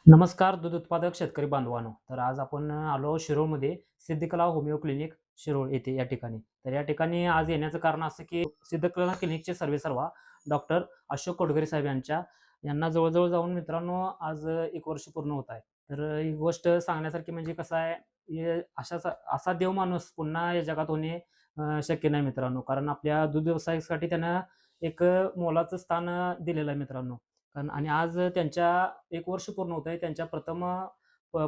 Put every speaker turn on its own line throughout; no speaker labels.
नमस्कार दूध उत्पादक शेतकरी बांधवांनो. तर आज आपण आलो शिरोळमध्ये सिद्धकला होमिओ क्लिनिक शिरोळ येथे या ठिकाणी. तर या ठिकाणी आज येण्याचं कारण असं की सिद्धकला क्लिनिकचे सर्वेसर्वा डॉक्टर अशोक कोटगरे साहेब यांना जवळ-जवळ जाऊन मित्रांनो आज 1 वर्ष पूर्ण होत आहे. तर ही गोष्ट सांगण्यासारखी म्हणजे कसं आहे, हे असा देव माणूस पुन्हा या जगात होणे शक्य नाही मित्रांनो. कारण आपल्या दूध व्यवसायासाठी त्यानं एक मोलाचं स्थान दिलेलं आहे मित्रांनो. कारण आणि आज त्यांच्या 1 वर्ष पूर्ण होत आहे. त्यांच्या प्रथम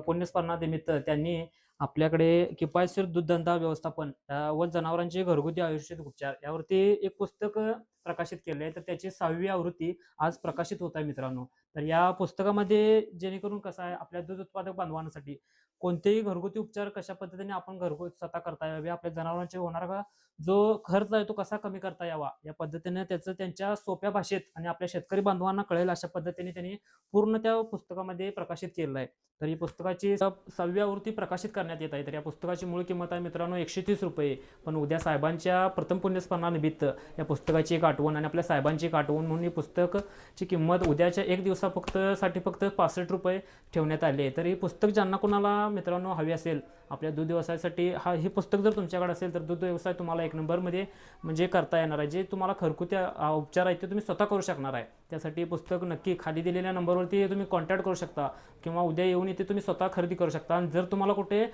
पुण्यस्मरणानिमित्त त्यांनी आपल्याकडे किफायतशीर दूधधंदा व्यवस्थापन व जनावरांचे घरगुती आयुर्वेदिक उपचार यावरती एक पुस्तक प्रकाशित केले आहे. तर त्याची 6वी आवृत्ती आज प्रकाशित होत आहे मित्रांनो. तर या पुस्तकामध्ये जेणेकरून कसं आहे आपल्या दूध उत्पादक बांधवांसाठी कोणतेही घरगुती उपचार कशा पद्धतीने आपण घरगुती स्वतः करता यावे, आपल्या जनावरांचे होणारा जो खर्च आहे तो कसा कमी करता यावा, या पद्धतीने त्याचं त्यांच्या सोप्या भाषेत आणि आपल्या शेतकरी बांधवांना कळेल अशा पद्धतीने त्यांनी पूर्ण त्या पुस्तकामध्ये प्रकाशित केलेलं आहे. तर ही पुस्तकाची 6वी आवृत्ती प्रकाशित करण्यात येत आहे. तर या पुस्तकाची मूळ किंमत आहे मित्रांनो ₹130. पण उद्या साहेबांच्या प्रथम पुण्यस्मरणानिमित्त या पुस्तकाची एक आठवण आणि आपल्या साहेबांची एक आठवण म्हणून ही पुस्तकाची किंमत उद्याच्या 1 दिवसा फक्त ₹65 ठेवण्यात आली आहे. तर ही पुस्तक ज्यांना कोणाला मित्रांनो हवी असेल आपल्या दूध व्यवसायासाठी, हे पुस्तक जर तुमच्याकडे असेल तर दूध व्यवसाय तुम्हाला 1 नंबरमध्ये म्हणजे करता येणार आहे. जे तुम्हाला घरगुती उपचार आहेत ते तुम्ही स्वतः करू शकणार आहे. त्यासाठी पुस्तक नक्की खाली दिलेल्या नंबरवरती तुम्ही कॉन्टॅक्ट करू शकता किंवा उद्या येऊन इथे तुम्ही स्वतः खरेदी करू शकता. आणि जर तुम्हाला कुठे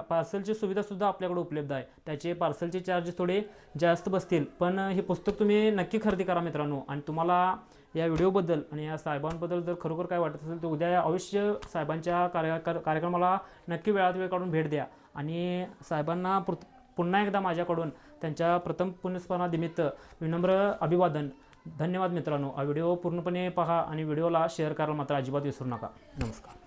पार्सलची सुविधासुद्धा आपल्याकडे उपलब्ध आहे. त्याचे पार्सलचे चार्जेस थोडे जास्त बसतील, पण हे पुस्तक तुम्ही नक्की खरेदी करा मित्रांनो. आणि तुम्हाला या व्हिडिओबद्दल आणि या साहेबांबद्दल जर खरोखर काय वाटत असेल तर उद्या अवश्य साहेबांच्या कार्यक्रमाला नक्की वेळात वेळ काढून भेट द्या. आणि साहेबांना पुन्हा एकदा माझ्याकडून त्यांच्या प्रथम पुण्यस्मरणानिमित्त विनम्र अभिवादन. धन्यवाद मित्रांनो. हा व्हिडिओ पूर्णपणे पहा आणि व्हिडिओला शेअर करायला मात्र अजिबात विसरू नका. नमस्कार.